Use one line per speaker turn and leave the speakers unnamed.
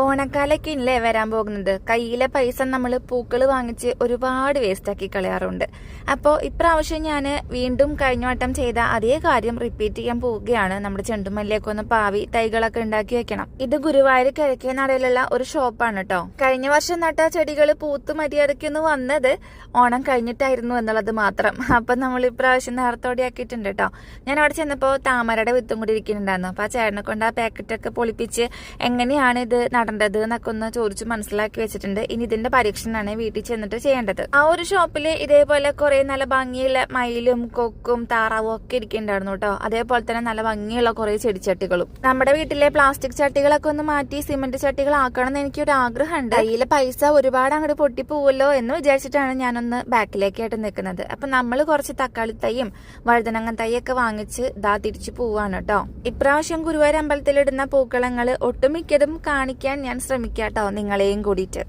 ഓണക്കാലൊക്കെ ഇല്ലേ വരാൻ പോകുന്നത്. കയ്യിലെ പൈസ നമ്മൾ പൂക്കൾ വാങ്ങിച്ച് ഒരുപാട് വേസ്റ്റാക്കി കളയാറുണ്ട്. അപ്പോൾ ഇപ്രാവശ്യം ഞാൻ വീണ്ടും കഴിഞ്ഞ വട്ടം ചെയ്ത അതേ കാര്യം റിപ്പീറ്റ് ചെയ്യാൻ പോവുകയാണ്. നമ്മുടെ ചെണ്ടുമല്ലിയൊക്കെ ഒന്ന് പാവി തൈകളൊക്കെ ഉണ്ടാക്കി വെക്കണം. ഇത് ഗുരുവായൂർ കിഴക്കേ നടയിലുള്ള ഒരു ഷോപ്പാണ് കേട്ടോ. കഴിഞ്ഞ വർഷം നട്ട ചെടികൾ പൂത്ത് മര്യാദയ്ക്കൊന്ന് വന്നത് ഓണം കഴിഞ്ഞിട്ടായിരുന്നു എന്നുള്ളത് മാത്രം. അപ്പം നമ്മൾ ഇപ്രാവശ്യം നേരത്തോടെ ആക്കിയിട്ടുണ്ട് കേട്ടോ. ഞാൻ അവിടെ ചെന്നപ്പോൾ താമരയുടെ വിത്തും കൂടി ഇരിക്കുന്നുണ്ടായിരുന്നു. അപ്പോൾ ആ ചേട്ടനെ കൊണ്ട് ആ പാക്കറ്റൊക്കെ പൊളിപ്പിച്ച് എങ്ങനെയാണ് ഇത് നടേണ്ടത് എന്നൊക്കെ ഒന്ന് ചോദിച്ച് മനസ്സിലാക്കി വെച്ചിട്ടുണ്ട്. ഇനി ഇതിന്റെ പരീക്ഷണമാണ് വീട്ടിൽ ചെന്നിട്ട് ചെയ്യേണ്ടത്. ആ ഒരു ഷോപ്പില് ഇതേപോലെ കുറെ നല്ല ഭംഗിയുള്ള മയിലും കൊക്കും താറാവും ഒക്കെ ഇരിക്കുന്നുണ്ടായിരുന്നു കേട്ടോ. അതേപോലെ തന്നെ നല്ല ഭംഗിയുള്ള കുറെ ചെടിച്ചട്ടികളും. നമ്മുടെ വീട്ടിലെ പ്ലാസ്റ്റിക് ചട്ടികളൊക്കെ ഒന്ന് മാറ്റി സിമന്റ് ചട്ടികൾ ആക്കണം എന്ന് എനിക്കൊരു ആഗ്രഹമുണ്ട്. കയ്യിലെ പൈസ ഒരുപാട് അങ്ങോട്ട് പൊട്ടിപ്പോവല്ലോ എന്ന് വിചാരിച്ചിട്ടാണ് ഞാനൊന്ന് ബാക്കിലേക്കായിട്ട് നിൽക്കുന്നത്. അപ്പൊ നമ്മൾ കുറച്ച് തക്കാളി തൈയും വഴുതനങ്ങ തൈയൊക്കെ വാങ്ങിച്ച് തിരിച്ചു പോവാണ് കേട്ടോ. ഇപ്രാവശ്യം ഗുരുവായൂർ അമ്പലത്തിലിടുന്ന പൂക്കളങ്ങൾ ഒട്ടുമിക്കതും കാണിക്കാൻ ഞാൻ ശ്രമിക്കാട്ടോ, നിങ്ങളെയും കൂടിയിട്ട്.